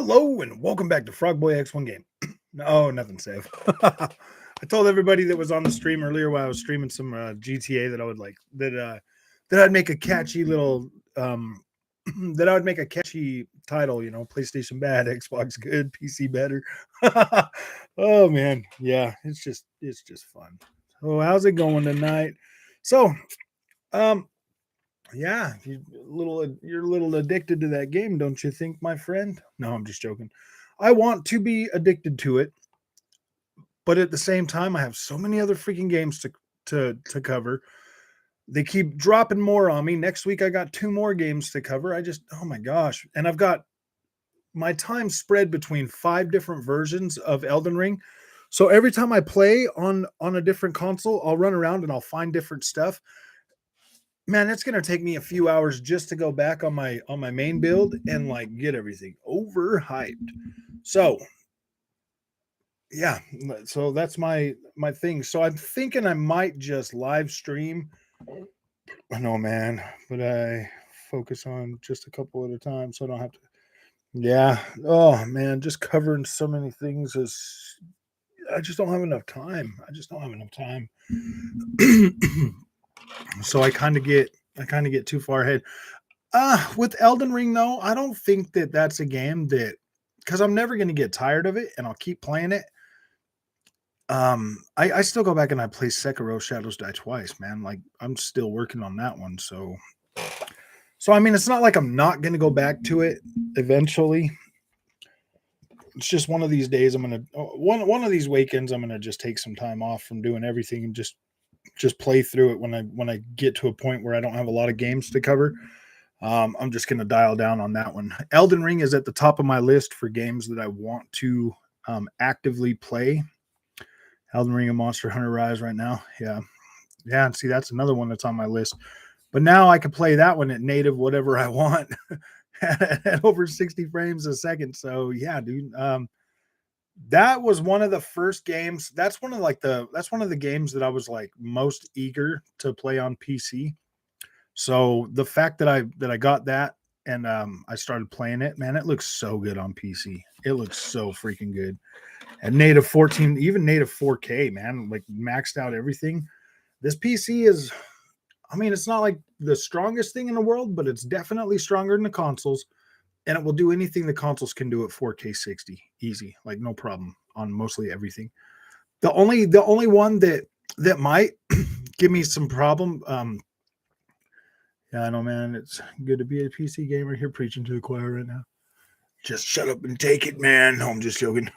Hello and welcome back to Frog Boy X1 Game. No, nothing, Sev. I told everybody that was on the stream earlier while I was streaming some GTA that I would like that I'd make a catchy little that I would make a catchy title. PlayStation bad, Xbox good, PC better. Oh man, yeah, it's just fun. So how's it going tonight? So um yeah, you're a little addicted to that game, don't you think, my friend? No, I'm just joking. I want to be addicted to it, but at the same time, I have so many other freaking games to cover. They keep dropping more on me. Next week, I got two more games to cover. Oh my gosh, and I've got my time spread between 5 different versions of Elden Ring. So every time I play on a different console, I'll run around and I'll find different stuff. Man, it's gonna take me a few hours just to go back on my main build and like get everything overhyped. So yeah, so that's my thing. So I'm thinking I might just live stream. I know, man, but I focus on just a couple at a time, so I don't have to. Yeah. Oh man, just covering so many things is. I just don't have enough time. I just don't have enough time. So I kind of get too far ahead. With Elden Ring though, I don't think that that's a game that because I'm never going to get tired of it and I'll keep playing it. I still go back and I play Sekiro Shadows Die Twice, man. Like I'm still working on that one. So I mean, it's not like I'm not going to go back to it eventually. It's just one of these days I'm going to one of these weekends I'm going to just take some time off from doing everything and just play through it when I get to a point where I don't have a lot of games to cover. I'm just going to dial down on that one. Elden Ring is at the top of my list for games that I want to actively play. Elden Ring and Monster Hunter Rise right now. Yeah. Yeah. And see, that's another one that's on my list. But now I can play that one at native whatever I want at over 60 frames a second. So yeah, dude. That was one of the first games. That's one of the games that I was like most eager to play on PC. So the fact that I got that and I started playing it, man, it looks so good on PC. It looks so freaking good. And native 14, even native 4K, man, like maxed out everything. This PC is, I mean, it's not like the strongest thing in the world, but it's definitely stronger than the consoles. And it will do anything the consoles can do at 4K 60, easy, like no problem on mostly everything. The only one that might give me some problem. Yeah, I know, man. It's good to be a PC gamer here preaching to the choir right now. Just shut up and take it, man. No, I'm just joking.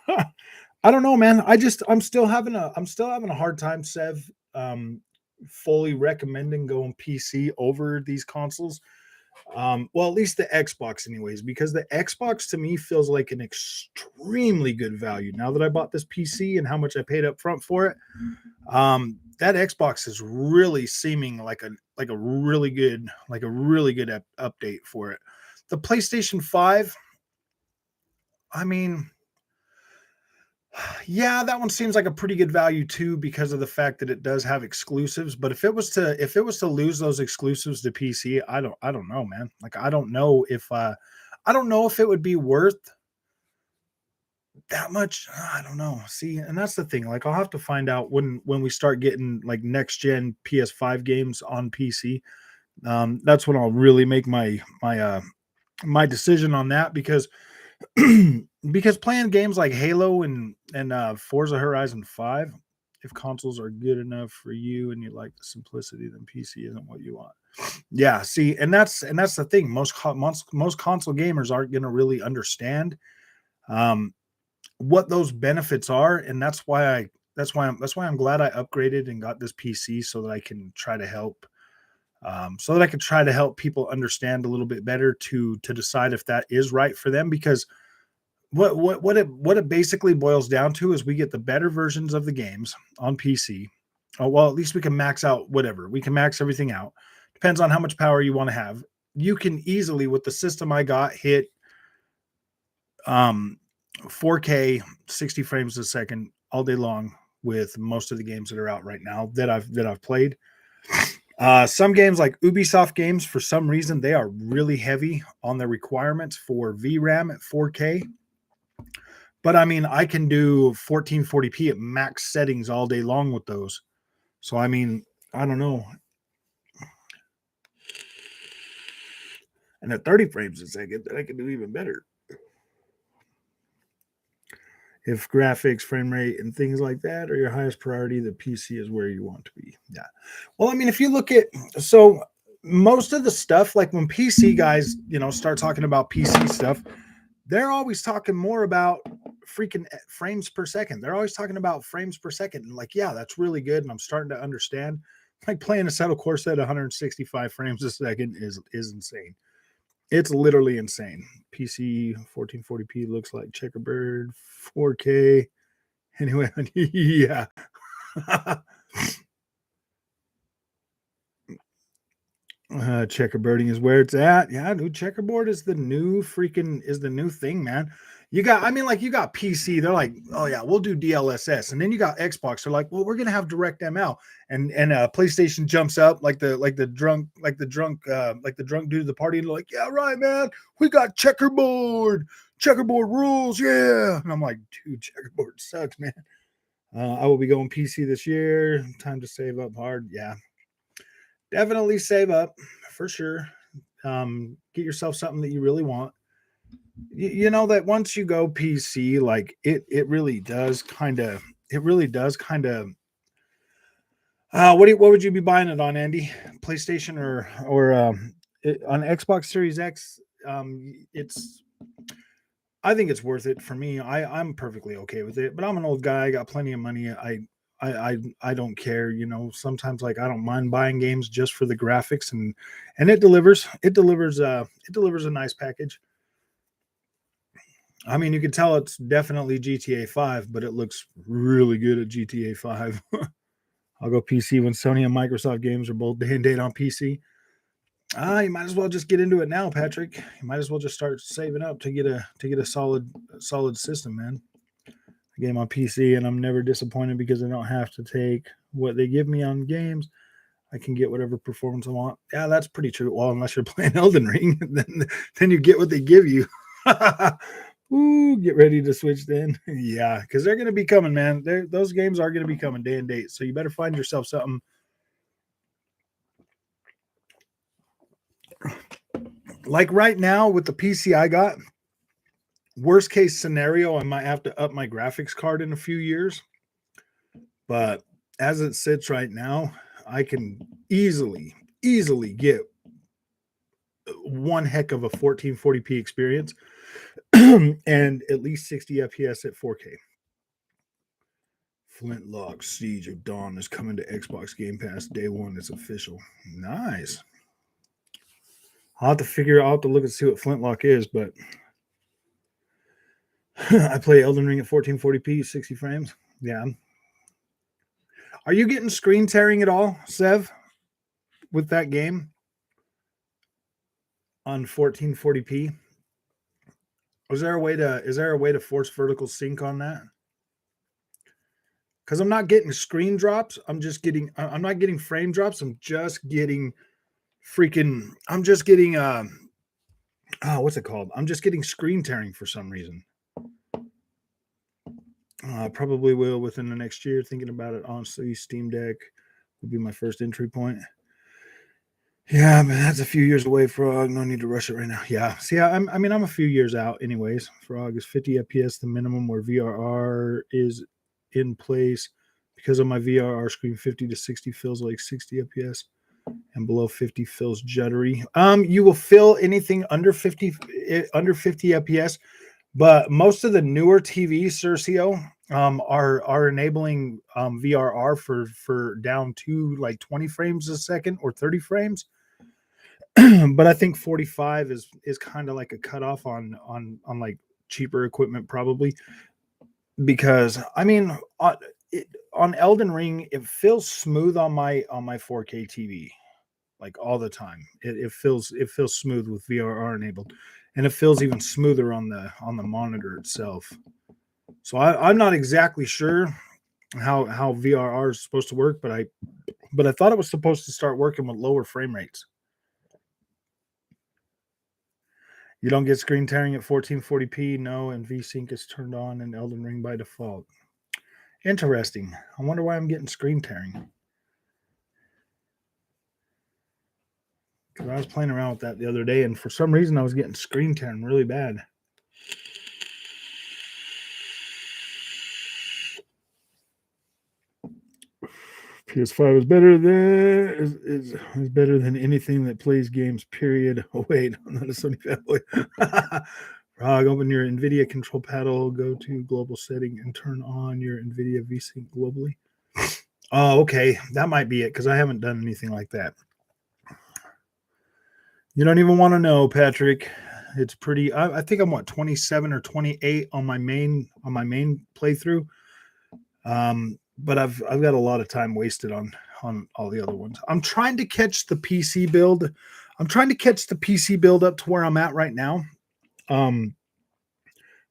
I don't know, man. I'm still having a hard time, Sev, fully recommending going PC over these consoles. Well, at least the Xbox, anyways, because the Xbox to me feels like an extremely good value. Now that I bought this PC and how much I paid up front for it, that Xbox is really seeming like a really good update for it. The PlayStation 5, I mean, yeah, that one seems like a pretty good value too because of the fact that it does have exclusives. But if it was to lose those exclusives to PC, I don't know, man. Like I don't know if it would be worth that much. I don't know. See, and that's the thing. Like I'll have to find out when we start getting like next gen PS5 games on PC. That's when I'll really make my decision on that because playing games like Halo and Forza Horizon 5, if consoles are good enough for you and you like the simplicity, then PC isn't what you want. Yeah, see, and that's the thing. Most console gamers aren't going to really understand um, what those benefits are, and that's why I'm glad I upgraded and got this PC so that I can try to help people understand a little bit better to decide if that is right for them because what it basically boils down to is we get the better versions of the games on PC. Oh, well, at least we can max out whatever. We can max everything out. Depends on how much power you want to have. You can easily, with the system I got, hit um 4K 60 frames a second all day long with most of the games that are out right now that I've played. Some games like Ubisoft games, for some reason, they are really heavy on their requirements for VRAM at 4K. But I mean, I can do 1440p at max settings all day long with those. So I mean, I don't know. And at 30 frames a second, I can do even better. If graphics, frame rate, and things like that are your highest priority, the PC is where you want to be. Yeah. Well, I mean, if you look at so most of the stuff, like when PC guys, start talking about PC stuff, they're always talking more about freaking frames per second. They're always talking about frames per second. And like, yeah, that's really good. And I'm starting to understand. Like playing a Settle Course at 165 frames a second is insane. It's literally insane. PC 1440p looks like checkerbird 4K. Anyway, yeah. Checkerbirding is where it's at. Yeah, dude, checkerboard is the new thing, man. You got PC. They're like, oh yeah, we'll do DLSS, and then you got Xbox. They're like, well, we're gonna have DirectML, and PlayStation jumps up like the drunk dude at the party, and they're like, yeah, right, man, we got checkerboard rules, yeah. And I'm like, dude, checkerboard sucks, man. I will be going PC this year. Time to save up hard. Yeah, definitely save up for sure. Get yourself something that you really want. You know that once you go PC, like it really does kind of what would you be buying it on, Andy? PlayStation or on Xbox Series X? I think it's worth it for me. I'm perfectly okay with it, but I'm an old guy. I got plenty of money. I don't care. Sometimes like I don't mind buying games just for the graphics, and it delivers. It delivers a nice package. I mean, you can tell it's definitely GTA 5, but it looks really good at GTA 5. I'll go PC when Sony and Microsoft games are both day and date on PC. You might as well just get into it now, Patrick. You might as well just start saving up to get a solid system, man. A game on PC, and I'm never disappointed because I don't have to take what they give me on games. I can get whatever performance I want. Yeah, that's pretty true. Well, unless you're playing Elden Ring, then you get what they give you. Ooh, get ready to switch then. Yeah, because they're going to be coming, man. Those games are going to be coming day and date. So you better find yourself something. Like right now with the PC I got, worst case scenario, I might have to up my graphics card in a few years. But as it sits right now, I can easily get one heck of a 1440p experience and at least 60 FPS at 4K. Flintlock Siege of Dawn is coming to Xbox Game Pass day one. It's official. Nice. I'll have to look and see what Flintlock is, but I play Elden Ring at 1440p, 60 frames. Yeah. Are you getting screen tearing at all, Sev, with that game on 1440p? Is there a way to force vertical sync on that? Because I'm not getting screen drops. I'm not getting frame drops. I'm just getting what's it called? I'm just getting screen tearing for some reason. I probably will within the next year. Thinking about it, honestly, Steam Deck would be my first entry point. Yeah, man, that's a few years away, Frog. No need to rush it right now. Yeah, see, I'm a few years out, anyways. Frog is 50 FPS, the minimum where VRR is in place. Because of my VRR screen, 50 to 60 feels like 60 FPS, and below 50 feels juddery. You will feel anything under 50 FPS, but most of the newer TVs, Cercio, are enabling VRR for down to like 20 frames a second or 30 frames. But I think 45 is kind of like a cutoff on like cheaper equipment, probably, because I mean on Elden Ring it feels smooth on my 4K TV like all the time. It feels smooth with VRR enabled, and it feels even smoother on the monitor itself. So I'm not exactly sure how VRR is supposed to work, but I thought it was supposed to start working with lower frame rates. You don't get screen tearing at 1440p, no, and VSync is turned on in Elden Ring by default. Interesting. I wonder why I'm getting screen tearing. Because I was playing around with that the other day, and for some reason I was getting screen tearing really bad. PS5 is better than is better than anything that plays games. Period. Oh wait, I'm not a Sony fanboy. Rog, open your NVIDIA control panel, go to global setting, and turn on your NVIDIA VSync globally. Oh, okay, that might be it because I haven't done anything like that. You don't even want to know, Patrick. It's pretty. I think I'm 27 or 28 on my main playthrough. But I've got a lot of time wasted on all the other ones. I'm trying to catch the PC build. I'm trying to catch the PC build up to where I'm at right now.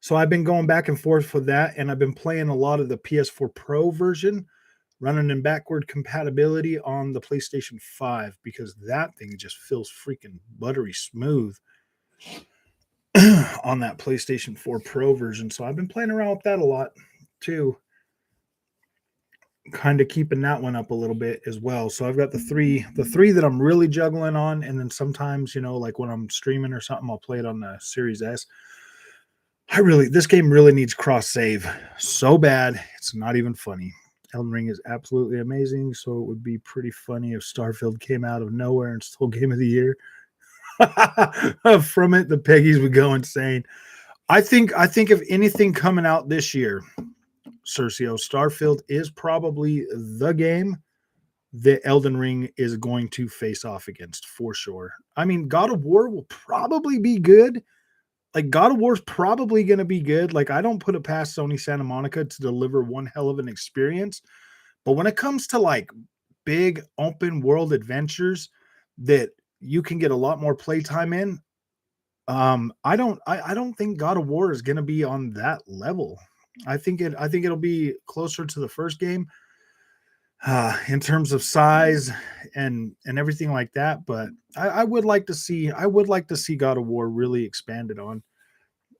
So I've been going back and forth with that, and I've been playing a lot of the PS4 Pro version, running in backward compatibility on the PlayStation 5 because that thing just feels freaking buttery smooth on that PlayStation 4 Pro version. So I've been playing around with that a lot too. Kind of keeping that one up a little bit as well. So I've got the three that I'm really juggling on, and then sometimes, like when I'm streaming or something, I'll play it on the Series S. This game really needs cross save so bad, it's not even funny. Elden Ring is absolutely amazing, so it would be pretty funny if Starfield came out of nowhere and stole Game of the Year. From it, the Peggies would go insane. I think if anything coming out this year, Cercio, Starfield is probably the game that Elden Ring is going to face off against for sure. I mean, God of War will probably be good. Like, God of War's probably going to be good. Like, I don't put it past Sony Santa Monica to deliver one hell of an experience. But when it comes to like big open world adventures that you can get a lot more playtime in, I don't think God of War is going to be on that level. I think it'll be closer to the first game in terms of size and everything like that. But I would like to see God of War really expanded on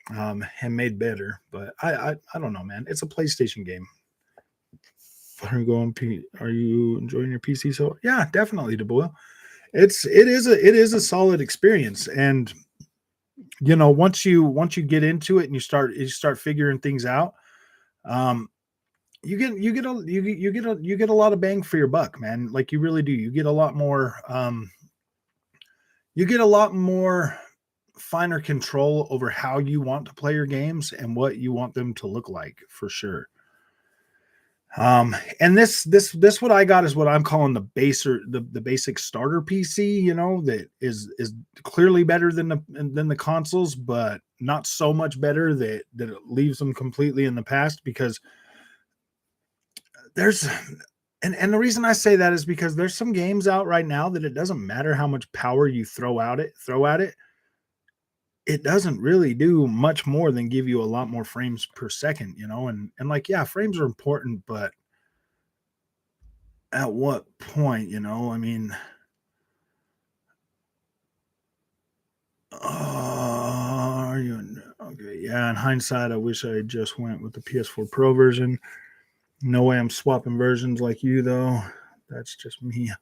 and made better. But I don't know, man. It's a PlayStation game. Are you enjoying your PC? So yeah, definitely, DeBoyle. It is a solid experience, and once you get into it and you start figuring things out, you get a lot of bang for your buck, man. Like, you really do. You get a lot more finer control over how you want to play your games and what you want them to look like, for sure. And this what I got is what I'm calling the basic starter PC, that is clearly better than the consoles, but not so much better that it leaves them completely in the past, because there's and the reason I say that is because there's some games out right now that it doesn't matter how much power you throw at it, it doesn't really do much more than give you a lot more frames per second, and like, yeah, frames are important, but at what point, I mean, are you okay? Yeah, in hindsight, I wish I just went with the PS4 Pro version. No way I'm swapping versions like you, though. That's just me.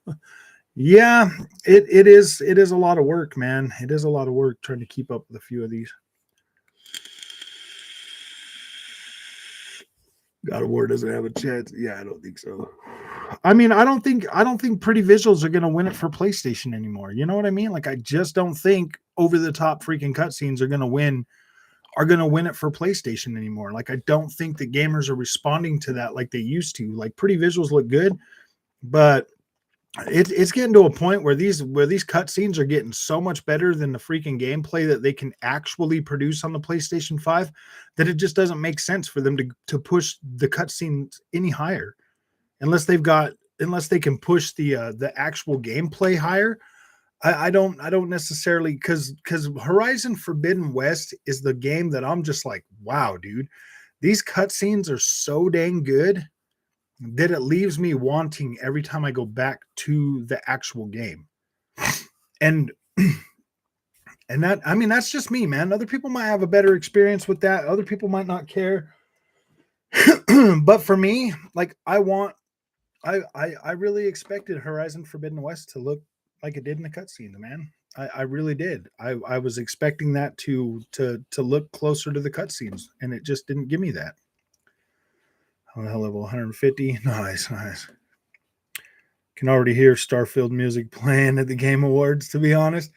Yeah, it is a lot of work, man. It is a lot of work trying to keep up with a few of these. God of War doesn't have a chance. Yeah, I don't think so. I mean, I don't think pretty visuals are going to win it for PlayStation anymore. You know what I mean? Like, I just don't think over the top freaking cutscenes are going to win it for PlayStation anymore. Like, I don't think that gamers are responding to that like they used to. Like, pretty visuals look good, but it's getting to a point where these cutscenes are getting so much better than the freaking gameplay that they can actually produce on the PlayStation 5 that it just doesn't make sense for them to push the cutscenes any higher, unless they can push the actual gameplay higher. I don't necessarily, because Horizon Forbidden West is the game that I'm just like, wow, dude, these cutscenes are so dang good that it leaves me wanting every time I go back to the actual game. And And that, I mean, that's just me, man. Other people might have a better experience with that. Other people might not care. But for me, like I really expected Horizon Forbidden West to look like it did in the cutscenes, man. I really did. I was expecting that to look closer to the cutscenes, and it just didn't give me that. Oh, level 150. Nice, nice. Can already hear Starfield music playing at the Game Awards, to be honest.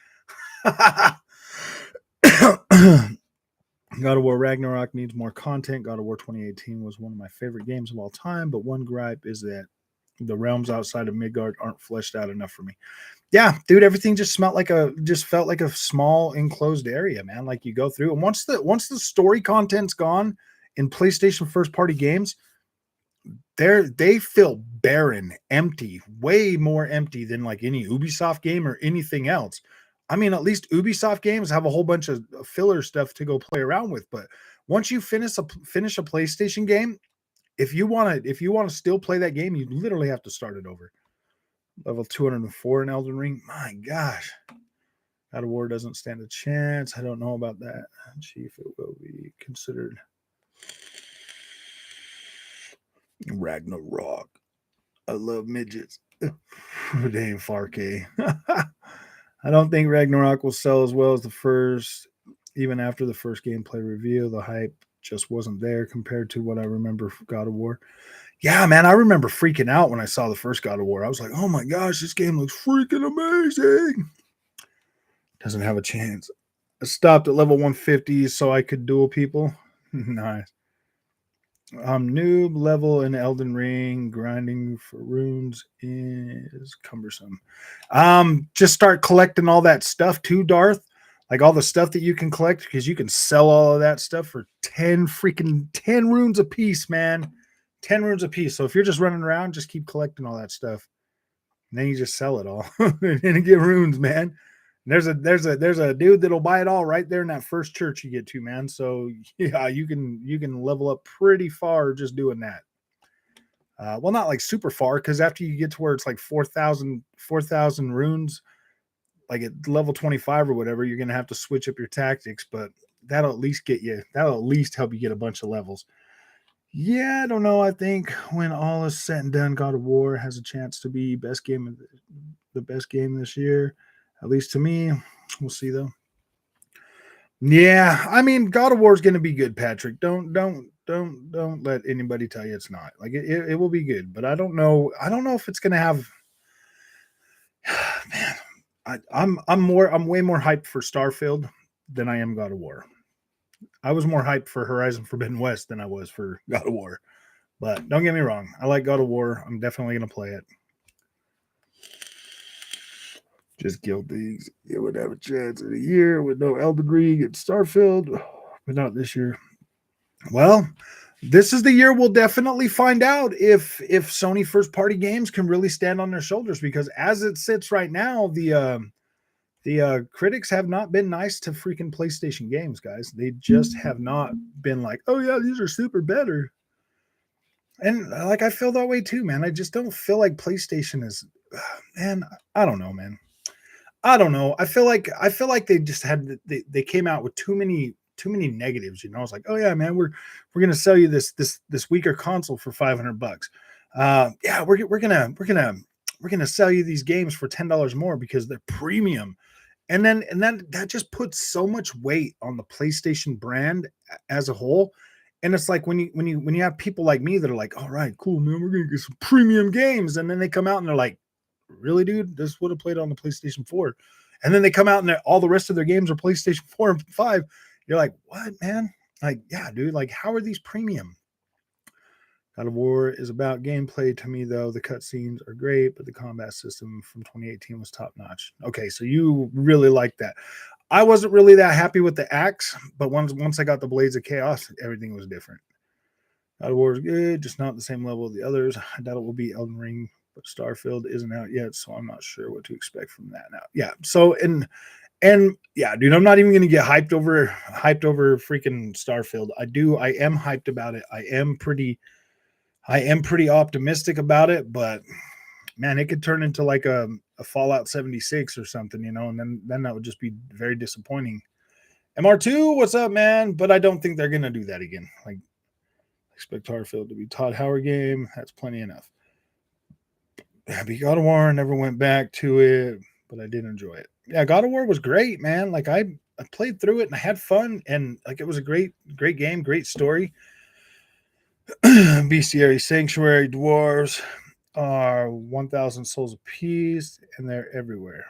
God of War Ragnarok needs more content. God of War 2018 was one of my favorite games of all time, but one gripe is that the realms outside of Midgard aren't fleshed out enough for me. Yeah, dude, everything just felt like a small enclosed area, man. Like you go through, and once the story content's gone in PlayStation first party games, they feel barren, empty, way more empty than like any Ubisoft game or anything else. I mean, at least Ubisoft games have a whole bunch of filler stuff to go play around with. But once you finish a PlayStation game, if you want to still play that game, you literally have to start it over. Level 204 in Elden Ring. My gosh. God of War doesn't stand a chance. I don't know about that. Chief, it will be considered. Ragnarok. I love midgets. Damn, Farke. I don't think Ragnarok will sell as well as the first. Even after the first gameplay review, the hype just wasn't there compared to what I remember from God of War. Yeah, man, I remember freaking out when I saw the first God of War. I was like, oh my gosh, this game looks freaking amazing. Doesn't have a chance. I stopped at level 150 so I could duel people. Nice. Noob level in Elden Ring, grinding for runes is cumbersome. Just start collecting all that stuff too, Darth. Like all the stuff that you can collect, because you can sell all of that stuff for 10 runes a piece, man. 10 runes a piece. So if you're just running around, just keep collecting all that stuff. And then you just sell it all and get runes, man. There's a dude that'll buy it all right there in that first church you get to, man. So yeah, you can level up pretty far just doing that. Well, not like super far, because after you get to where it's like 4,000 runes, like at level 25 or whatever, you're gonna have to switch up your tactics, but that'll at least help you get a bunch of levels. Yeah, I don't know. I think when all is said and done, God of War has a chance to be the best game this year. At least to me. We'll see though. Yeah, I mean, God of War is going to be good, Patrick. Don't let anybody tell you it's not. Like it will be good, but I don't know if it's going to have. Man, I'm way more hyped for Starfield than I am God of War. I was more hyped for Horizon Forbidden West than I was for God of War. But don't get me wrong, I like God of War. I'm definitely going to play it. Just Guild Leagues. It would have a chance in a year with no Elden Ring and Starfield, but not this year. Well, this is the year we'll definitely find out if Sony first party games can really stand on their shoulders, because as it sits right now, the critics have not been nice to freaking PlayStation games, guys. They just have not been like, oh yeah, these are super better. And like I feel that way too, man. I just don't feel like PlayStation is, man. I don't know, man. I don't know. I feel like they just they came out with too many negatives. You know, it's like, oh yeah, man, we're gonna sell you this weaker console for $500. Yeah, we're gonna sell you these games for $10 more because they're premium. And then that just puts so much weight on the PlayStation brand as a whole. And it's like when you have people like me that are like, all right, cool, man, we're gonna get some premium games, and then they come out and they're like, really, dude, this would have played on the PlayStation 4. And then they come out and all the rest of their games are PlayStation 4 and 5. You're like, what, man? Like, yeah, dude, like, how are these premium? God of War is about gameplay to me, though. The cutscenes are great, but the combat system from 2018 was top notch. Okay, so you really like that. I wasn't really that happy with the axe, but once I got the Blades of Chaos, everything was different. God of War is good, just not the same level of the others. I doubt it will be Elden Ring, but Starfield isn't out yet, so I'm not sure what to expect from that now. Yeah, so and yeah, dude, I'm not even gonna get hyped over freaking Starfield. I am hyped about it. I am pretty optimistic about it, but man, it could turn into like a Fallout 76 or something, and then that would just be very disappointing. MR2, what's up, man? But I don't think they're gonna do that again. Like, expect Harfield to be Todd Howard game. That's plenty enough. Happy God of War, never went back to it, but I did enjoy it. Yeah, God of War was great, man. Like I played through it and I had fun, and like it was a great game, great story. Bestiary Sanctuary dwarves are 1,000 souls apiece, and they're everywhere.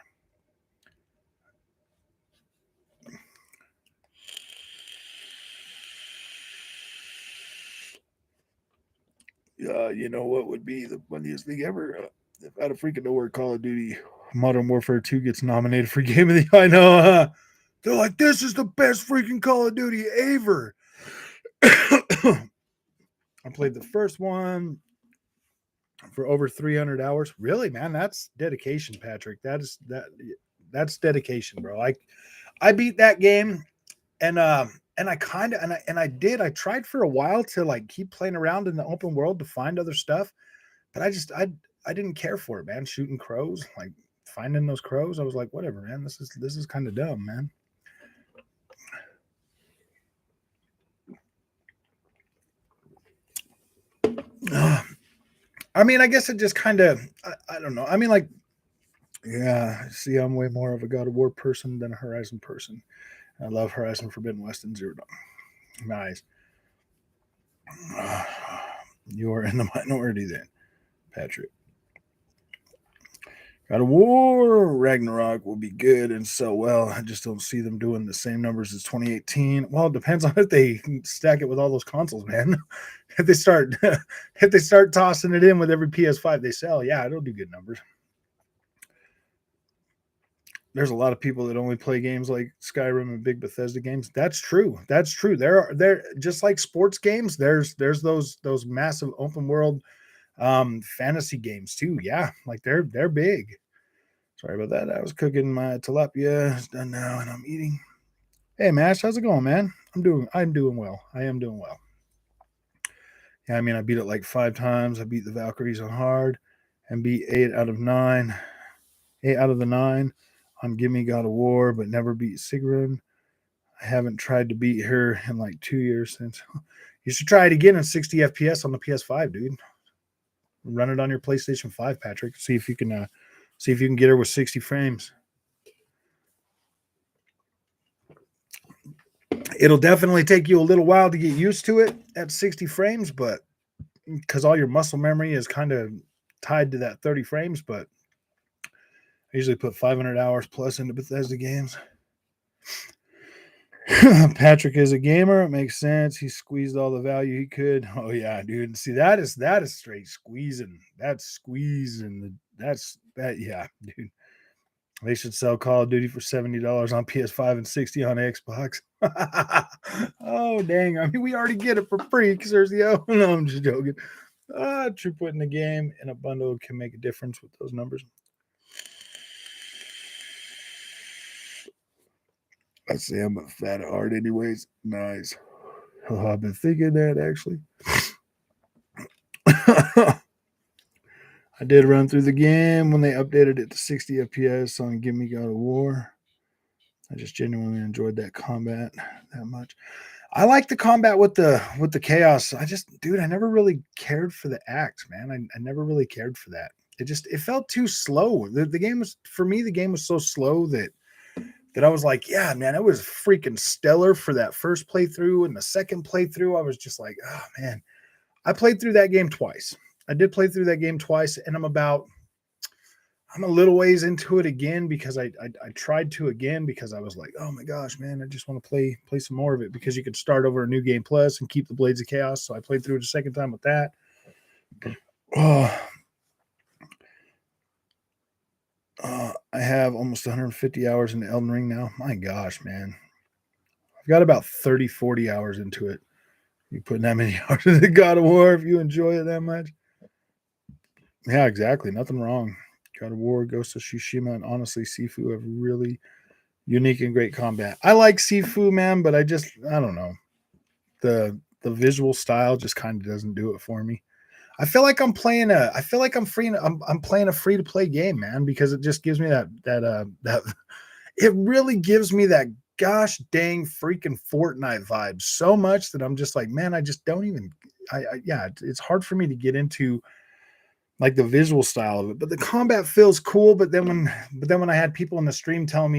You know what would be the funniest thing ever? If out of freaking nowhere, Call of Duty Modern Warfare 2 gets nominated for Game of the Year. I know. They're like, this is the best freaking Call of Duty ever. I played the first one for over 300 hours. Really, man? That's dedication, Patrick. That's dedication, bro. I beat that game, and I tried for a while to like keep playing around in the open world to find other stuff, but I didn't care for it, man. Shooting crows, like finding those crows, I was like, whatever, man. This is kind of dumb, man. I mean, I guess it just kind of, I don't know. I mean, like, yeah, see, I'm way more of a God of War person than a Horizon person. I love Horizon Forbidden West and Zero Dawn. Nice. You are in the minority then, Patrick. God of War Ragnarok will be good and sell well. I just don't see them doing the same numbers as 2018. Well, it depends on if they stack it with all those consoles, man. if they start tossing it in with every PS5 they sell, yeah, it'll do good numbers. There's a lot of people that only play games like Skyrim and big Bethesda games. That's true. There just like sports games. There's those massive open world fantasy games too. Yeah, like they're big. Sorry about that. I was cooking my tilapia. It's done now, and I'm eating. Hey, Mash, how's it going, man? I'm doing well. I am doing well. Yeah, I mean, I beat it like 5 times. I beat the Valkyries on hard, and beat 8 out of 9. 8 out of the 9 on Gimme God of War, but never beat Sigrun. I haven't tried to beat her in like 2 years since. You should try it again in 60 FPS on the PS5, dude. Run it on your PlayStation 5, Patrick. See if you can get her with 60 frames. It'll definitely take you a little while to get used to it at 60 frames, but because all your muscle memory is kind of tied to that 30 frames, but I usually put 500 hours plus into Bethesda games. Patrick is a gamer. It makes sense. He squeezed all the value he could. Oh yeah, dude. See, that is straight squeezing. That's squeezing. Yeah, dude. They should sell Call of Duty for $70 on PS5 and $60 on Xbox. Oh dang! I mean, we already get it for free because there's the no, I'm just joking. True, putting the game in a bundle can make a difference with those numbers. I say I'm a fat at heart, anyways. Nice. Oh, I've been thinking that actually. I did run through the game when they updated it to 60 FPS on Gimme God of War. I just genuinely enjoyed that combat that much. I like the combat with the chaos. I never really cared for the axe, man. I never really cared for that. It felt too slow. The game was, for me, the game was so slow that I was like, yeah, man, it was freaking stellar for that first playthrough, and the second playthrough, I was just like, oh man. I played through that game twice. I did play through that game twice, and I'm a little ways into it again because I tried to again because I was like, oh my gosh, man, I just want to play some more of it because you could start over a new game plus and keep the Blades of Chaos. So I played through it a second time with that. I have almost 150 hours in Elden Ring now. My gosh, man. I've got about 30, 40 hours into it. You putting that many hours into God of War if you enjoy it that much? Yeah, exactly. Nothing wrong. God of War, Ghost of Tsushima, and honestly, Sifu have really unique and great combat. I like Sifu, man, but I don't know. The visual style just kind of doesn't do it for me. I feel like I'm playing a. I feel like I'm free. I'm playing a free to play game, man, because it just gives me that. It really gives me that gosh dang freaking Fortnite vibe so much that I'm just like, man, I just don't even. Yeah, it's hard for me to get into like the visual style of it, but the combat feels cool. But then when I had people in the stream telling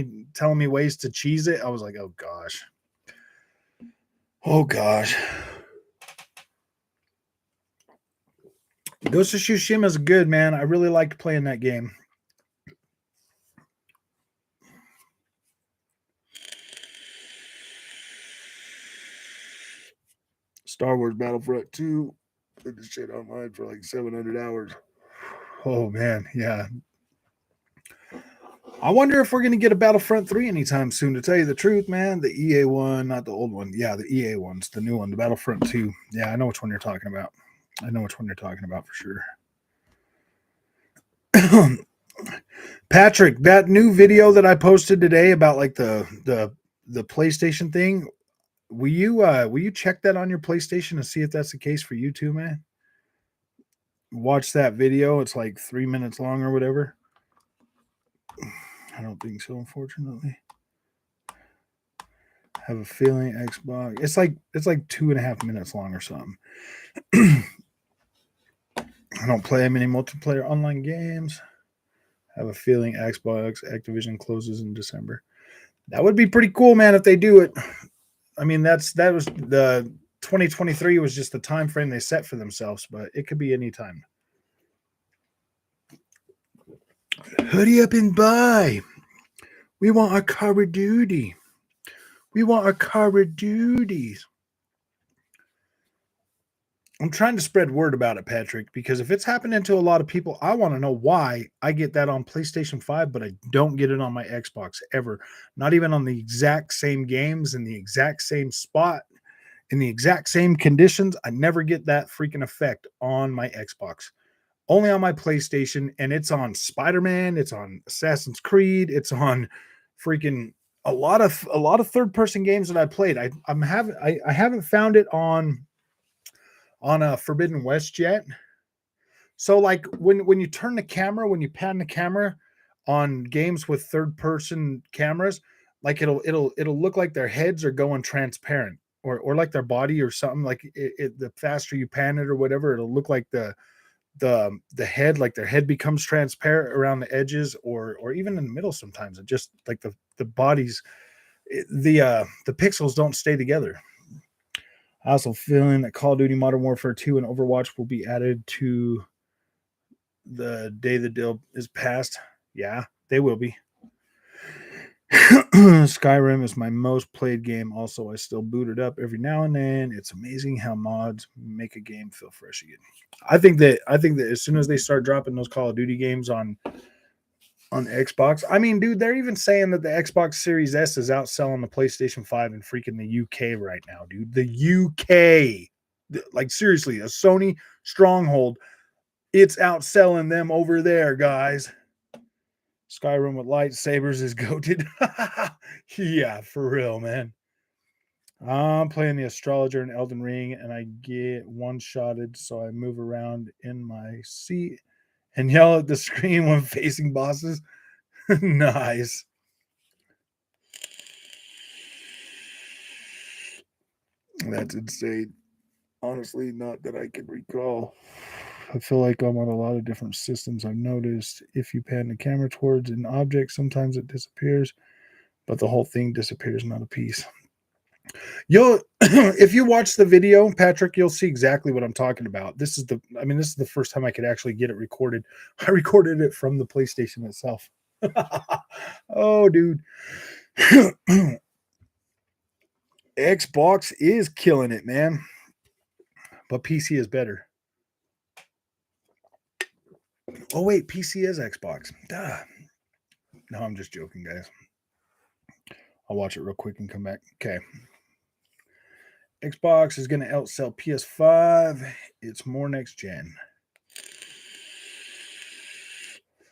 me ways to cheese it, I was like, oh gosh. Ghost of Tsushima is good, man. I really liked playing that game. Star Wars Battlefront 2. Put this shit online for like 700 hours. Oh man, yeah. I wonder if we're gonna get a Battlefront 3 anytime soon, to tell you the truth, man. The EA one, not the old one. Yeah, the EA one's the new one, the Battlefront 2. Yeah, I know which one you're talking about. I know which one you're talking about for sure. Patrick, that new video that I posted today about like the PlayStation thing, will you check that on your PlayStation and see if that's the case for you too, man? Watch that video. It's like 3 minutes long or whatever. I don't think so, unfortunately. I have a feeling Xbox. It's like 2.5 minutes long or something. I don't play many multiplayer online games. I have a feeling Xbox Activision closes in December. That would be pretty cool, man, if they do it. I mean, that was the 2023 was just the time frame they set for themselves, but it could be any time. Hurry up and buy. We want our Call of Duty. We want our Call of Duties. I'm trying to spread word about it, Patrick, because if it's happening to a lot of people, I want to know why I get that on PlayStation 5, but I don't get it on my Xbox ever. Not even on the exact same games in the exact same spot, in the exact same conditions. I never get that freaking effect on my Xbox. Only on my PlayStation, and it's on Spider-Man, it's on Assassin's Creed, it's on freaking a lot of third-person games that I played. I haven't found it on a Forbidden West yet. So like when you turn the camera, when you pan the camera on games with third person cameras, like it'll look like their heads are going transparent, or like their body or something. Like the faster you pan it or whatever, it'll look like the head, like their head becomes transparent around the edges, or even in the middle sometimes. It just like the bodies, the pixels don't stay together. I also feeling that Call of Duty Modern Warfare 2 and Overwatch will be added to the day the deal is passed. Yeah, they will be. Skyrim is my most played game. Also, I still boot it up every now and then. It's amazing how mods make a game feel fresh again. I think that as soon as they start dropping those Call of Duty games on Xbox, I mean, dude, they're even saying that the Xbox Series S is outselling the PlayStation 5 in freaking the UK right now, dude. The UK, like seriously, a Sony stronghold, it's outselling them over there, guys. Skyrim with lightsabers is goated. Yeah, for real, man. I'm playing the Astrologer in Elden Ring, and I get one-shotted, so I move around in my seat and yell at the screen when facing bosses. Nice. That's insane. Honestly, not that I can recall. I feel like I'm on a lot of different systems. I've noticed if you pan the camera towards an object, sometimes it disappears, but the whole thing disappears, not a piece. You'll, if you watch the video, Patrick, you'll see exactly what I'm talking about. This is the first time I could actually get it recorded. I recorded it from the PlayStation itself. Oh, dude. Xbox is killing it, man. But PC is better. Oh, wait, PC is Xbox. Duh. No, I'm just joking, guys. I'll watch it real quick and come back. Okay. Xbox is going to outsell PS5. It's more next gen.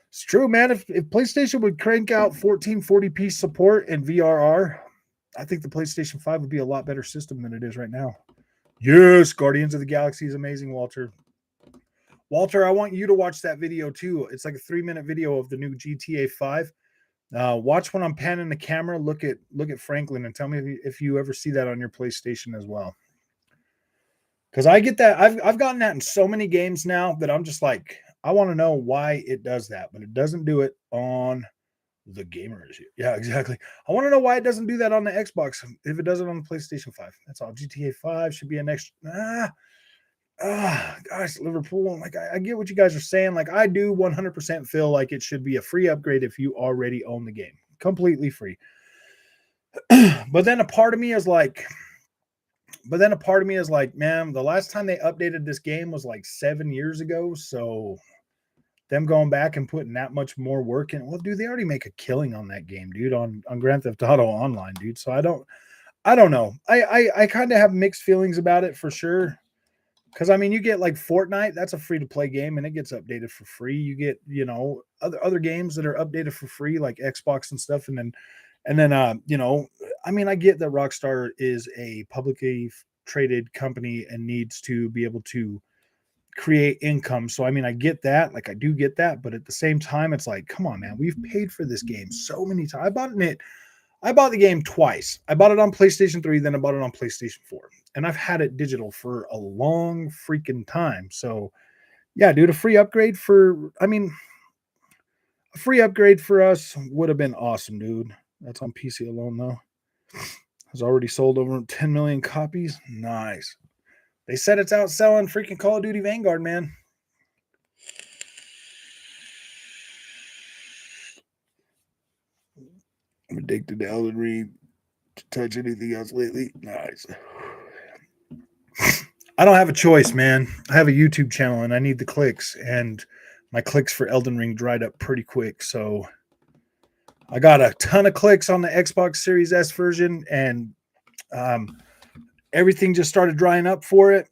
It's true, man. If PlayStation would crank out 1440p support and VRR, I think the PlayStation 5 would be a lot better system than it is right now. Yes, Guardians of the Galaxy is amazing, Walter. Walter, I want you to watch that video too. It's like a 3-minute video of the new GTA 5. Watch when I'm panning the camera. Look at Franklin and tell me if you ever see that on your PlayStation as well. Because I get that. I've gotten that in so many games now that I'm just like, I want to know why it does that, but it doesn't do it on the gamers. Yeah, exactly. I want to know why it doesn't do that on the Xbox if it does it on the PlayStation 5. That's all. GTA 5 should be an extra. Gosh, Liverpool. Like, I get what you guys are saying. Like, I do 100% feel like it should be a free upgrade if you already own the game, completely free. But then a part of me is like, man, the last time they updated this game was like 7 years ago. So them going back and putting that much more work in, well, dude, they already make a killing on that game, dude, on Grand Theft Auto Online, dude. So I don't know. I kind of have mixed feelings about it for sure. Because I mean, you get like Fortnite, that's a free to play game, and it gets updated for free. You get, other games that are updated for free, like Xbox and stuff, and then I mean, I get that Rockstar is a publicly traded company and needs to be able to create income. So I mean, I get that, like I do get that, but at the same time, it's like, come on, man, we've paid for this game so many times. I bought the game twice. I bought it on PlayStation 3, then I bought it on PlayStation 4. And I've had it digital for a long freaking time. So, yeah, dude, a free upgrade for us would have been awesome, dude. That's on PC alone, though. Has already sold over 10 million copies. Nice. They said it's out selling freaking Call of Duty Vanguard, man. I'm addicted to Elden Ring. To touch anything else lately? Nice. I don't have a choice, man. I have a YouTube channel and I need the clicks, and my clicks for Elden Ring dried up pretty quick. So I got a ton of clicks on the Xbox Series S version, and um, everything just started drying up for it.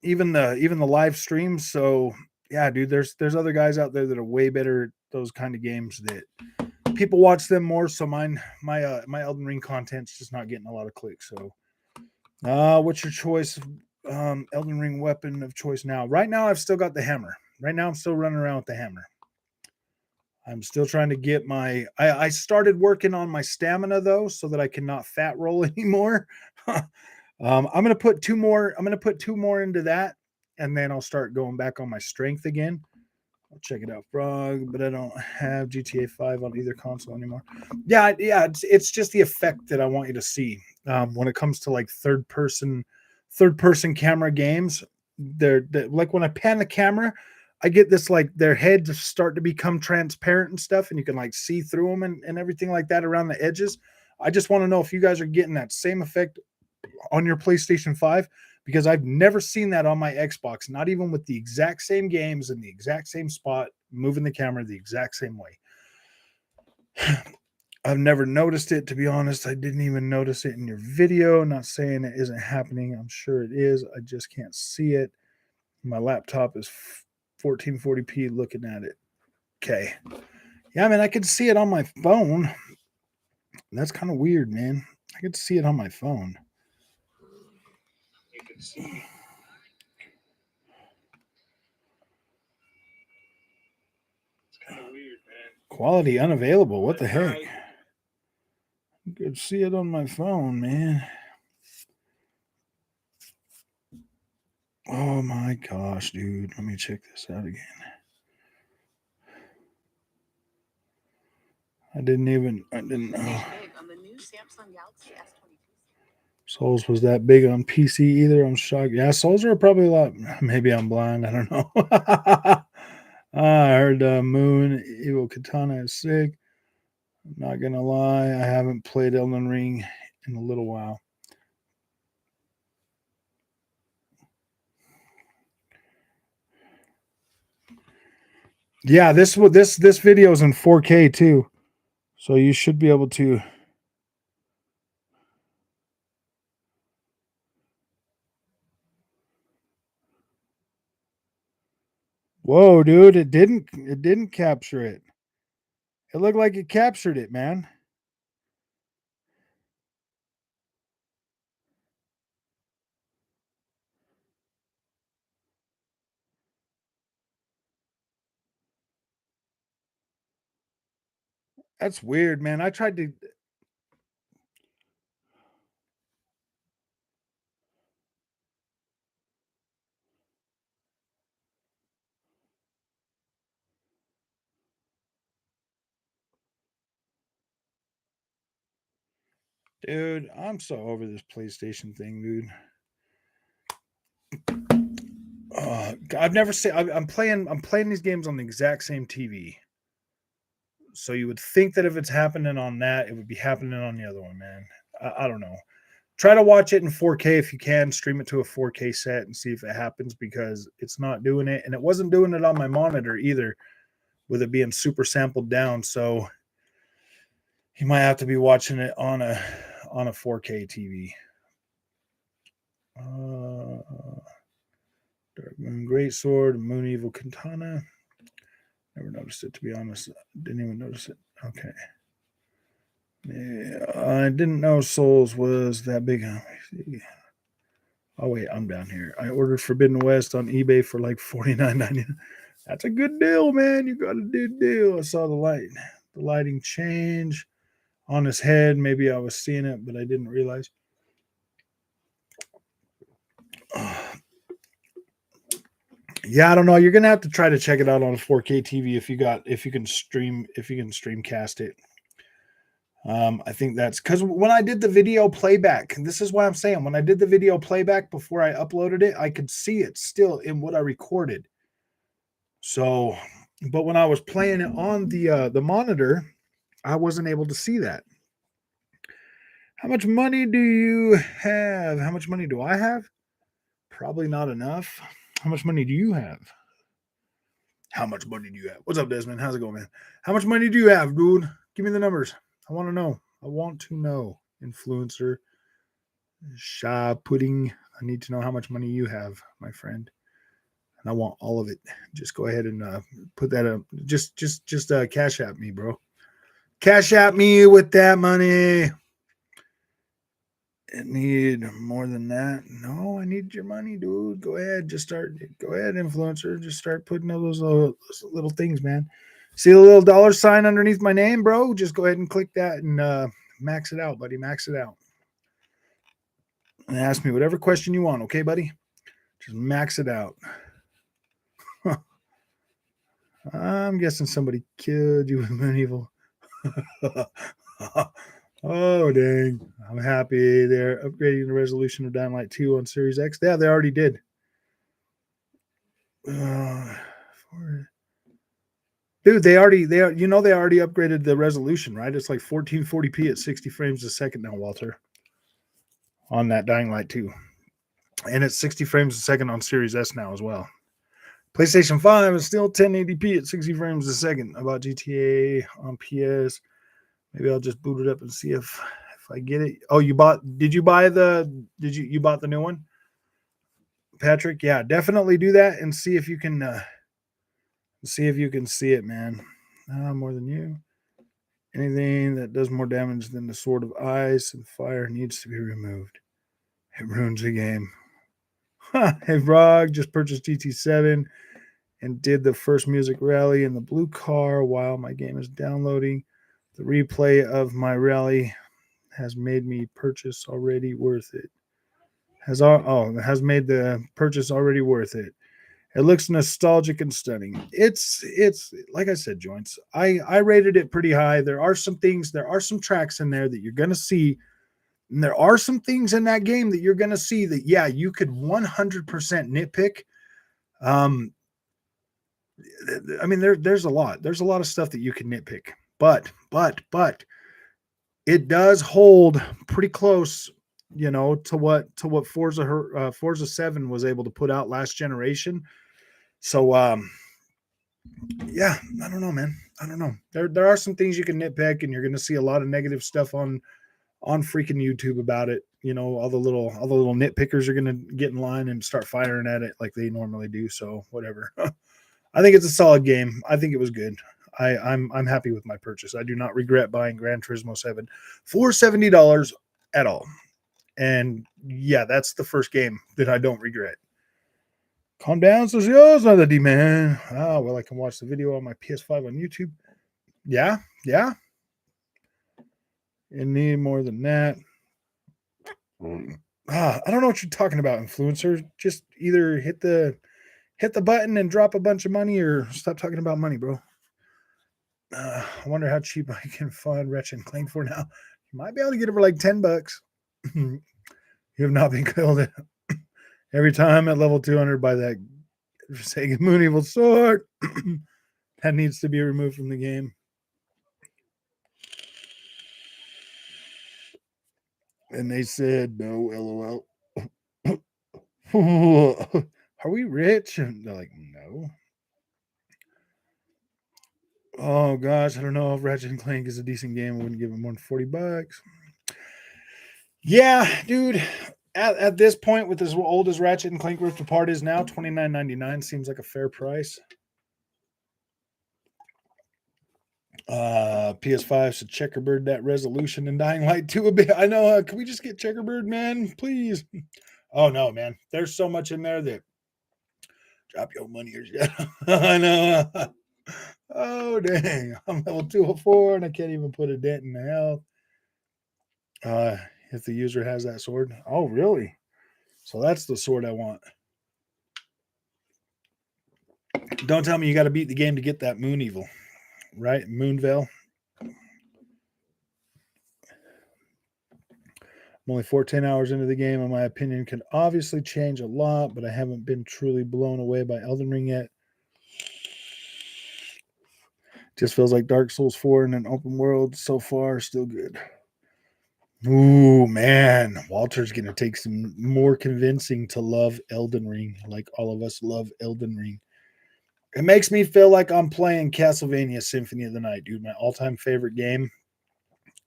Even the live streams. So yeah, dude, there's other guys out there that are way better at those kind of games that people watch them more. So my Elden Ring content's just not getting a lot of clicks. So what's your choice? Elden Ring weapon of choice now. Right now, I've still got the hammer. Right now, I'm still running around with the hammer. I'm still trying to get I started working on my stamina though, so that I cannot fat roll anymore. I'm gonna put two more. I'm gonna put two more into that, and then I'll start going back on my strength again. I'll check it out, Frog. But I don't have GTA 5 on either console anymore. Yeah. It's just the effect that I want you to see when it comes to like third person camera games. They're like when I pan the camera, I get this like their heads start to become transparent and stuff, and you can like see through them and everything like that around the edges. I just want to know if you guys are getting that same effect on your PlayStation 5, because I've never seen that on my Xbox, not even with the exact same games in the exact same spot, moving the camera the exact same way. I've never noticed it, to be honest. I didn't even notice it in your video. Not saying it isn't happening. I'm sure it is. I just can't see it. My laptop is 1440p looking at it. Okay. Yeah, I mean, I could see it on my phone. That's kind of weird, man. I could see it on my phone. You can see. It's kind of weird, man. Quality unavailable. What the heck? You could see it on my phone, man. Oh my gosh, dude. Let me check this out again. I didn't know. Souls was that big on PC either. I'm shocked. Yeah, Souls are probably a lot. Maybe I'm blind. I don't know. I heard Moon Evil Katana is sick. I'm not gonna lie, I haven't played Elden Ring in a little while. Yeah, this video is in 4K too, so you should be able to. Whoa, dude! It didn't capture it. It looked like it captured it, man. That's weird, man. I tried to. Dude, I'm so over this PlayStation thing, dude. I've never seen. I'm playing. I'm playing these games on the exact same TV. So you would think that if it's happening on that, it would be happening on the other one, man. I don't know. Try to watch it in 4K if you can. Stream it to a 4K set and see if it happens because it's not doing it, and it wasn't doing it on my monitor either, with it being super sampled down. So you might have to be watching it on a 4K TV. Dark Moon Great Sword, Moon Evil Katana. Never noticed it, to be honest. Didn't even notice it. Okay. Yeah, I didn't know Souls was that big. Oh wait, I'm down here. I ordered Forbidden West on eBay for like $49.99. That's a good deal, man. You got a good deal. I saw the lighting change on his head. Maybe I was seeing it, but I didn't realize. Yeah, I don't know. You're gonna have to try to check it out on a 4K TV if you can streamcast it. I think that's because when I did the video playback, this is why I'm saying when I did the video playback before I uploaded it, I could see it still in what I recorded. So, but when I was playing it on the monitor, I wasn't able to see that. How much money do you have? How much money do I have? Probably not enough. How much money do you have? How much money do you have? What's up, Desmond? How's it going, man? How much money do you have, dude? Give me the numbers. I want to know. I want to know. Influencer. Sha pudding. I need to know how much money you have, my friend. And I want all of it. Just go ahead and put that up. Just cash at me, bro. Cash at me with that money. I need more than that. No, I need your money, dude. Go ahead. Go ahead, influencer. Just start putting all those little things, man. See the little dollar sign underneath my name, bro? Just go ahead and click that and max it out, buddy. Max it out. And ask me whatever question you want, okay, buddy? Just max it out. I'm guessing somebody killed you with Moon Evil. Oh, dang. I'm happy they're upgrading the resolution of Dying Light 2 on Series X. Yeah, they already did. Dude, they already upgraded the resolution, right? It's like 1440p at 60 frames a second now, Walter, on that Dying Light 2. And it's 60 frames a second on Series S now as well. PlayStation 5 is still 1080p at 60 frames a second. About GTA on PS. Maybe I'll just boot it up and see if I get it. Oh, you bought the new one? Patrick? Yeah, definitely do that and see if you can see it, man. More than you. Anything that does more damage than the Sword of Ice and Fire needs to be removed. It ruins the game. Hey, Frog, just purchased GT7 and did the first music rally in the blue car while my game is downloading. The replay of my rally has made me purchase already worth it. It has made the purchase already worth it. It looks nostalgic and stunning. It's like I said, Joints. I rated it pretty high. There are some tracks in there that you're gonna see, and there are some things in that game that you're gonna see that you could 100% nitpick. I mean, there's a lot of stuff that you can nitpick, but it does hold pretty close, to what Forza 7 was able to put out last generation. So yeah, I don't know, man. I don't know. There are some things you can nitpick, and you're going to see a lot of negative stuff on freaking YouTube about it. All the little nitpickers are going to get in line and start firing at it like they normally do. So whatever. I think it's a solid game. I think it was good. I'm happy with my purchase. I do not regret buying Gran Turismo 7 for $70 at all. And yeah, that's the first game that I don't regret. Calm down, socios, man. Oh, well, I can watch the video on my PS5 on YouTube. Yeah. You need more than that. I don't know what you're talking about, influencer. Just either hit the button and drop a bunch of money, or stop talking about money, bro. I wonder how cheap I can find Ratchet and Clank for now. You might be able to get it for like $10. You have not been killed every time at level 200 by that Sega Moon Evil sword. That needs to be removed from the game. And they said no, lol. Are we rich? And they're like, no. Oh gosh, I don't know if Ratchet and Clank is a decent game. I wouldn't give it more than $40. Yeah, dude. At this point, with as old as Ratchet and Clank Rift Apart is now, $29.99 seems like a fair price. PS5 should checkerbird that resolution in Dying Light 2 a bit. I know. Can we just get checkerbird, man? Please. Oh no, man. There's so much in there that drop your money or shit. I know. Oh dang. I'm level 204 and I can't even put a dent in the health. If the user has that sword. Oh, really? So that's the sword I want. Don't tell me you got to beat the game to get that Moon Evil, right? Moonveil. I'm only 14 hours into the game, and my opinion can obviously change a lot, but I haven't been truly blown away by Elden Ring yet. Just feels like Dark Souls 4 in an open world so far, still good. Ooh, man. Walter's going to take some more convincing to love Elden Ring, like all of us love Elden Ring. It makes me feel like I'm playing Castlevania Symphony of the Night, dude. My all-time favorite game.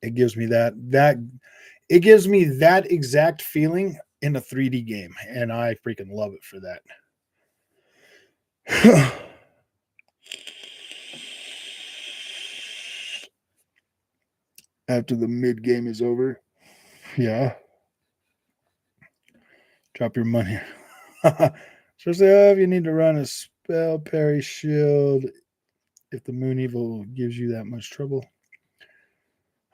It gives me that exact feeling in a 3D game, and I freaking love it for that. After the mid game is over, yeah, drop your money. Especially if you need to run a spell, parry, shield. If the Moon Evil gives you that much trouble.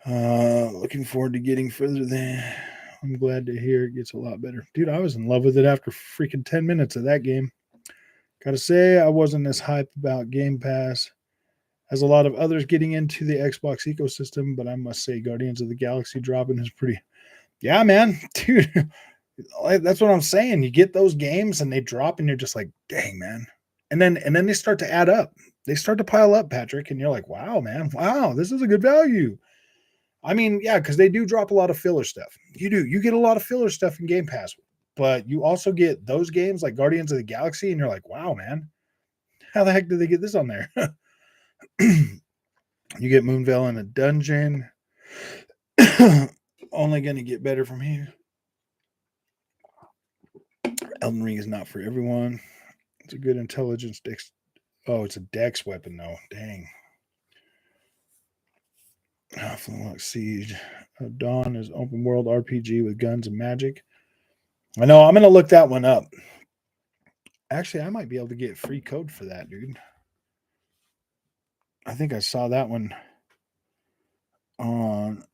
Looking forward to getting further there. I'm glad to hear it gets a lot better. Dude, I was in love with it after freaking 10 minutes of that game. Gotta say, I wasn't as hyped about Game Pass as a lot of others getting into the Xbox ecosystem, but I must say Guardians of the Galaxy dropping is pretty... Yeah, man. Dude, that's what I'm saying. You get those games and they drop and you're just like, dang, man. And then they start to add up. They start to pile up, Patrick, and you're like, wow, man. Wow, this is a good value. I mean, yeah, because they do drop a lot of filler stuff. You do. You get a lot of filler stuff in Game Pass, but you also get those games like Guardians of the Galaxy, and you're like, wow, man, how the heck did they get this on there? You get Moonveil in a dungeon. Only going to get better from here. Elden Ring is not for everyone. It's a good intelligence dex. Oh, it's a dex weapon, though. Dang. Flintlock Siege. Dawn is open world RPG with guns and magic. I know. I'm going to look that one up. Actually, I might be able to get free code for that, dude. I think I saw that one on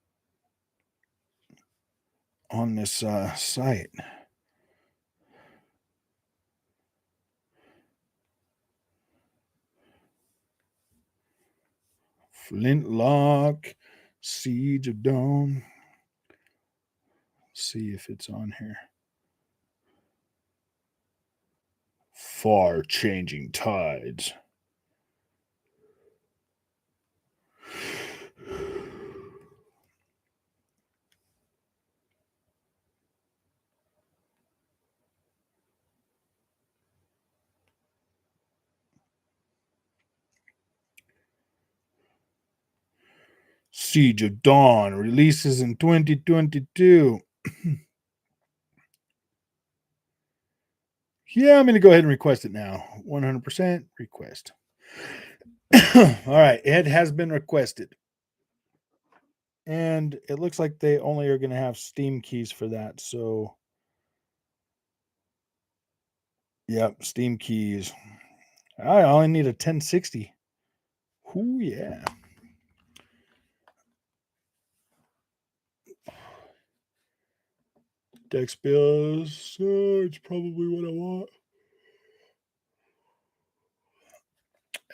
this site. Flintlock Siege of Dawn. See if it's on here. Far changing tides. Siege of Dawn releases in 2022. Yeah, I'm going to go ahead and request it now. 100% request. All right, it has been requested. And it looks like they only are going to have Steam keys for that. So, yep, Steam keys. I only need a 1060. Ooh, yeah. Dex bills. It's probably what I want.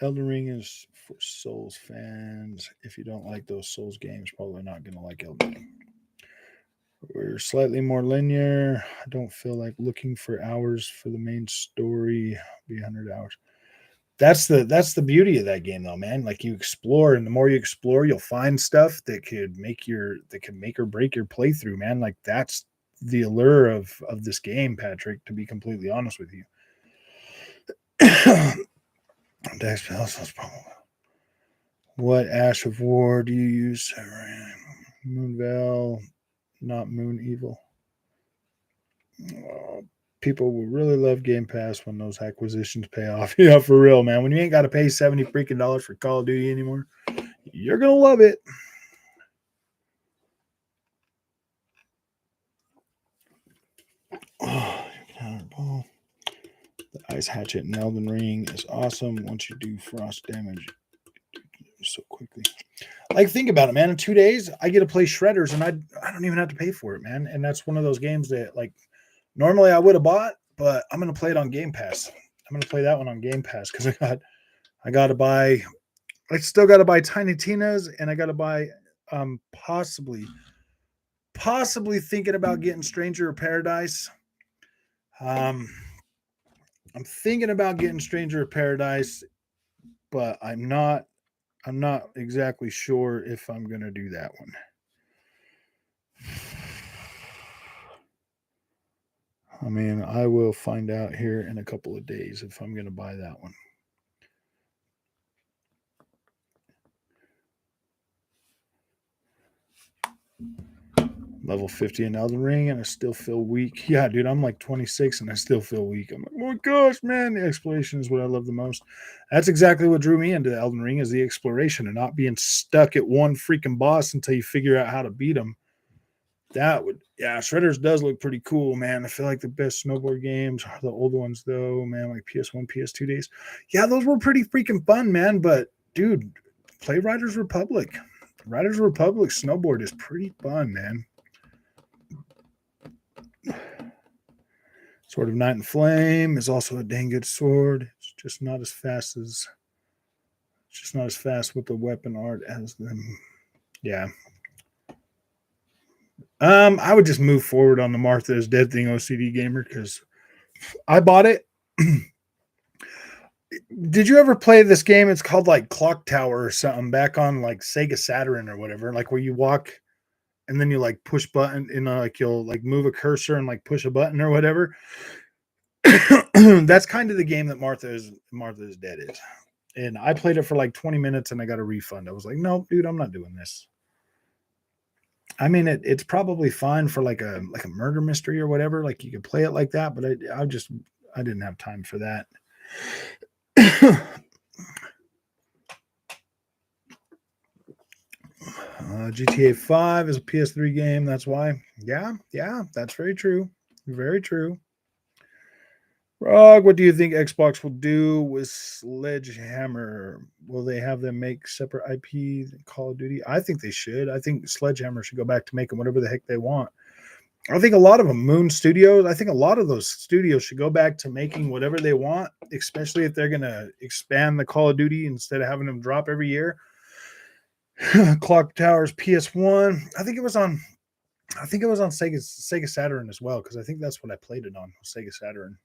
Elden Ring is for Souls fans. If you don't like those Souls games, probably not going to like Elden Ring. We're slightly more linear. I don't feel like looking for hours for the main story. Be 100 hours. That's the beauty of that game, though, man. Like, you explore, and the more you explore, you'll find stuff that could make or break your playthrough, man. Like, that's the allure of this game, Patrick. To be completely honest with you. Dex Bills, probably. What Ash of War do you use? Moonveil, not Moon Evil. People will really love Game Pass when those acquisitions pay off. Yeah, for real, man. When you ain't got to pay $70 freaking for Call of Duty anymore, you're gonna love it. Oh, the Ice Hatchet in Elden Ring is awesome. Once you do frost damage so quickly. Like, think about it, man. In 2 days, I get to play Shredders, and I don't even have to pay for it, man. And that's one of those games that, like, normally I would have bought, but I'm gonna play it on Game Pass. I'm gonna play that one on Game Pass because I got to buy. I still got to buy Tiny Tina's, and I got to buy possibly thinking about getting Stranger of Paradise. I'm thinking about getting Stranger of Paradise, but I'm not exactly sure if I'm going to do that one. I mean, I will find out here in a couple of days if I'm going to buy that one. Level 50 in Elden Ring, and I still feel weak. Yeah, dude, I'm like 26 and I still feel weak. I'm like, oh my gosh, man, the exploration is what I love the most. That's exactly what drew me into Elden Ring, is the exploration and not being stuck at one freaking boss until you figure out how to beat him. Shredders does look pretty cool, man. I feel like the best snowboard games are the old ones, though, man, like PS1, PS2 days. Yeah, those were pretty freaking fun, man. But, dude, play Riders Republic. Riders Republic snowboard is pretty fun, man. Sword of Night and Flame is also a dang good sword. It's just not as fast with the weapon art as them. Yeah. I would just move forward on the Martha is Dead thing, OCD Gamer, because I bought it. Did you ever play this game? It's called like Clock Tower or something, back on like Sega Saturn or whatever, like where you walk and then you like push button and like you'll like move a cursor and like push a button or whatever. That's kind of the game that Martha is Dead is. And I played it for like 20 minutes and I got a refund. I was like, no, dude, I'm not doing this. I mean, it's probably fine for like a murder mystery or whatever. Like, you could play it like that, but I didn't have time for that. GTA 5 is a PS3 game. That's why. Yeah, that's very true. Very true. Rog, what do you think Xbox will do with Sledgehammer? Will they have them make separate IP than Call of Duty? I think they should. I think Sledgehammer should go back to making whatever the heck they want. I think a lot of them, Moon Studios, I think a lot of those studios should go back to making whatever they want, especially if they're going to expand the Call of Duty instead of having them drop every year. Clock Tower's PS1. I think it was on Sega Saturn as well, because I think that's what I played it on, Sega Saturn.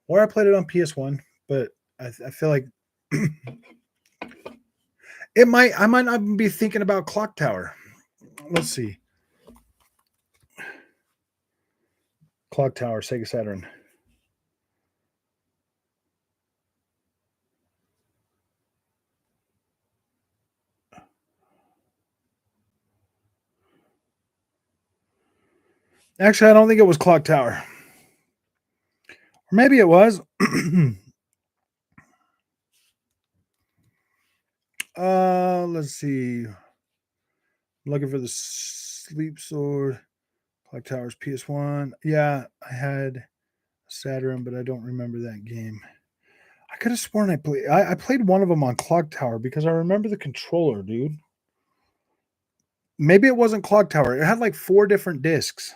Or I played it on PS1, but I feel like I might not be thinking about Clock Tower. Let's see. Clock Tower, Sega Saturn. Actually, I don't think it was Clock Tower. Or maybe it was. Let's see. I'm looking for the Sleep Sword. Clock Tower's PS1. Yeah, I had Saturn, but I don't remember that game. I could have sworn I played one of them on Clock Tower because I remember the controller, dude. Maybe it wasn't Clock Tower. It had like 4 different discs.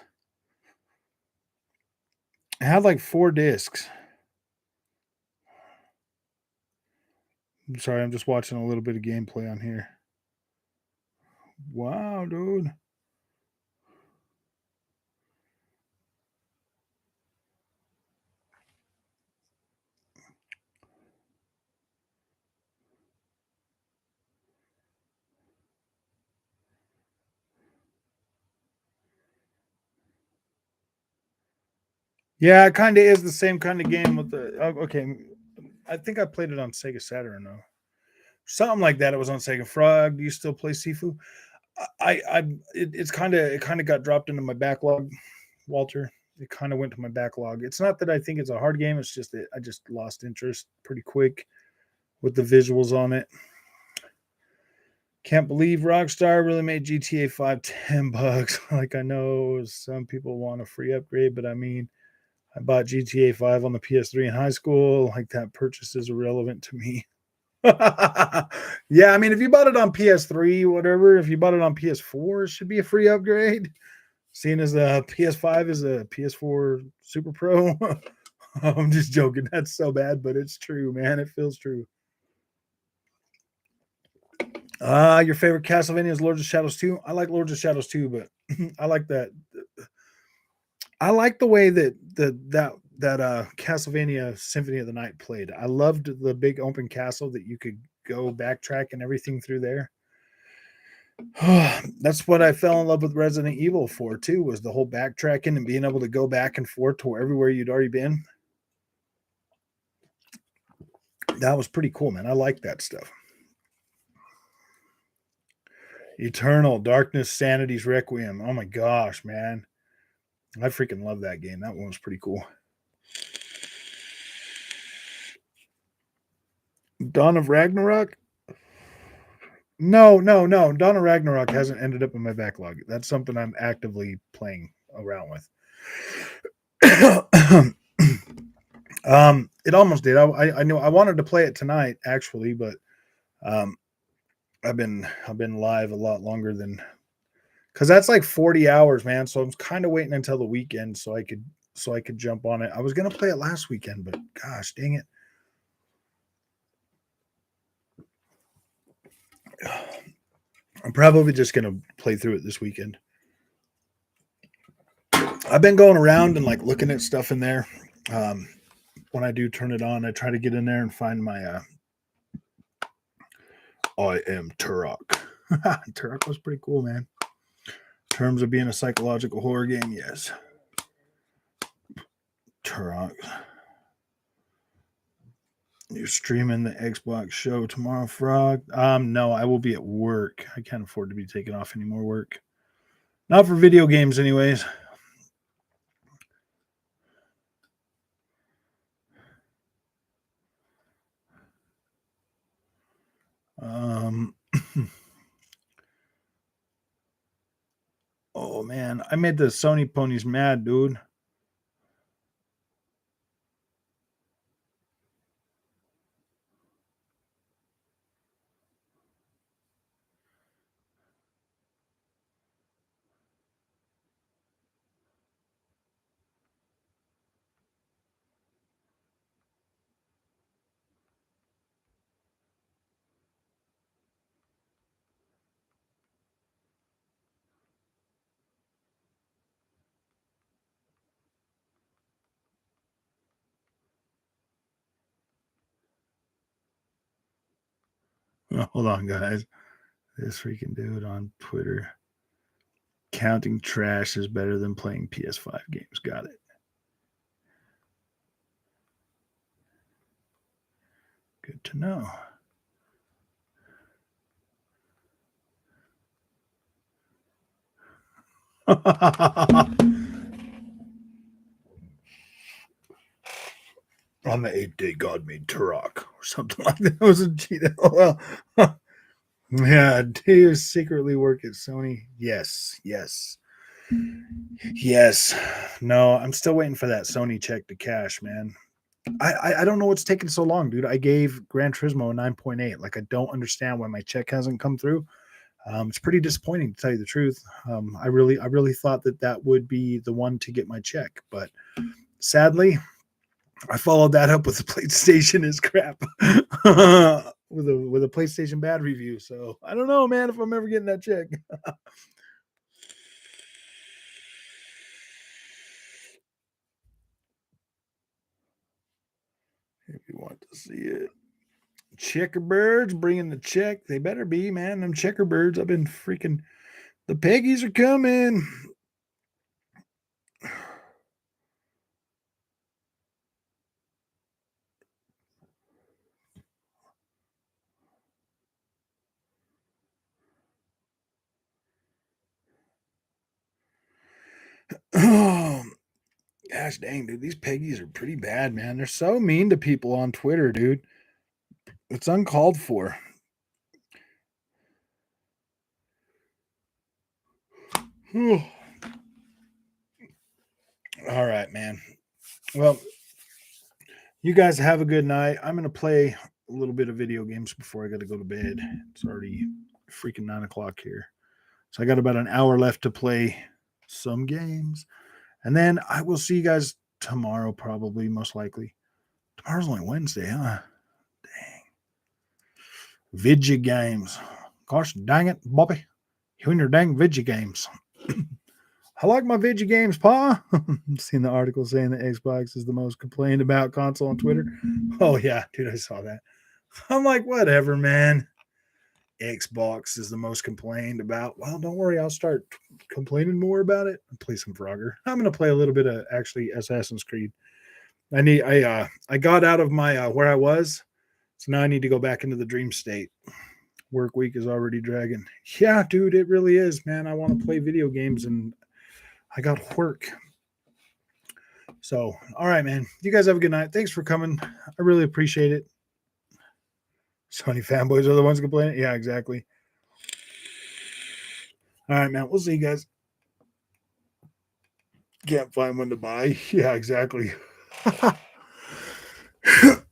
It had like 4 discs. I'm sorry, I'm just watching a little bit of gameplay on here. Wow, dude. Yeah, it kind of is the same kind of game with the. Okay, I think I played it on Sega Saturn though, something like that. It was on Sega. Frog, do you still play Sifu? It's kind of got dropped into my backlog, Walter. It kind of went to my backlog. It's not that I think it's a hard game. It's just that I just lost interest pretty quick with the visuals on it. Can't believe Rockstar really made GTA 5 $10. Like, I know some people want a free upgrade, but I mean, I bought GTA 5 on the PS3 in high school. Like, that purchase is irrelevant to me. Yeah, I mean, if you bought it on PS3, whatever, if you bought it on PS4, it should be a free upgrade. Seeing as the PS5 is a PS4 Super Pro. I'm just joking. That's so bad, but it's true, man. It feels true. Your favorite Castlevania is Lords of Shadows 2. I like Lords of Shadows 2, but I like that. I like the way that Castlevania Symphony of the Night played. I loved the big open castle that you could go backtrack and everything through there. That's what I fell in love with Resident Evil for too, was the whole backtracking and being able to go back and forth to everywhere you'd already been. That was pretty cool, man. I like that stuff. Eternal Darkness, Sanity's Requiem. Oh my gosh, man. I freaking love that game. That one was pretty cool. Dawn of Ragnarok? No. Dawn of Ragnarok hasn't ended up in my backlog. That's something I'm actively playing around with. It almost did. I knew I wanted to play it tonight, actually, but I've been live a lot longer than, because that's like 40 hours, man. So I'm kind of waiting until the weekend so I could jump on it. I was gonna play it last weekend, but gosh dang it. I'm probably just gonna play through it this weekend. I've been going around and like looking at stuff in there. When I do turn it on, I try to get in there and find my I am Turok. Turok was pretty cool, man. In terms of being a psychological horror game, yes. Turok. You're streaming the Xbox show tomorrow, Frog? No, I will be at work. I can't afford to be taking off any more work. Not for video games, anyways. Oh man, I made the Sony ponies mad, dude. Hold on, guys. This freaking dude on Twitter. Counting trash is better than playing PS5 games. Got it. Good to know. On the 8th day, God made Turok or something like that. It was a cheat. Well, yeah, do you secretly work at Sony? Yes. No, I'm still waiting for that Sony check to cash, man. I don't know what's taking so long, dude. I gave Gran Turismo a 9.8. Like, I don't understand why my check hasn't come through. It's pretty disappointing, to tell you the truth. I really thought that would be the one to get my check, but sadly, I followed that up with the PlayStation is crap with a PlayStation bad review. So I don't know, man, if I'm ever getting that check. If you want to see it, Checkerbirds bringing the check. They better be, man. Them Checkerbirds. I've been freaking. The Peggies are coming. Oh, gosh dang, dude. These Peggies are pretty bad, man. They're so mean to people on Twitter, dude. It's uncalled for. All right, man. Well, you guys have a good night. I'm going to play a little bit of video games before I got to go to bed. It's already freaking 9 o'clock here. So I got about an hour left to play some games. And then I will see you guys tomorrow, probably, most likely. Tomorrow's only Wednesday, huh? Dang. Video games. Gosh dang it, Bobby. You and your dang video games. I like my video games, Pa. Seen the article saying that Xbox is the most complained about console on Twitter. Oh, yeah, dude, I saw that. I'm like, whatever, man. Xbox is the most complained about. Well, don't worry, I'll start complaining more about it and play some Frogger. I'm gonna play a little bit of actually Assassin's Creed. I got out of my where I was, so now I need to go back into the dream state. Work week is already dragging. Yeah, dude, it really is, man. I want to play video games and I got work. So, all right, man. You guys have a good night. Thanks for coming. I really appreciate it. Sony fanboys are the ones complaining. Yeah, exactly. All right, man. We'll see you guys. Can't find one to buy. Yeah, exactly.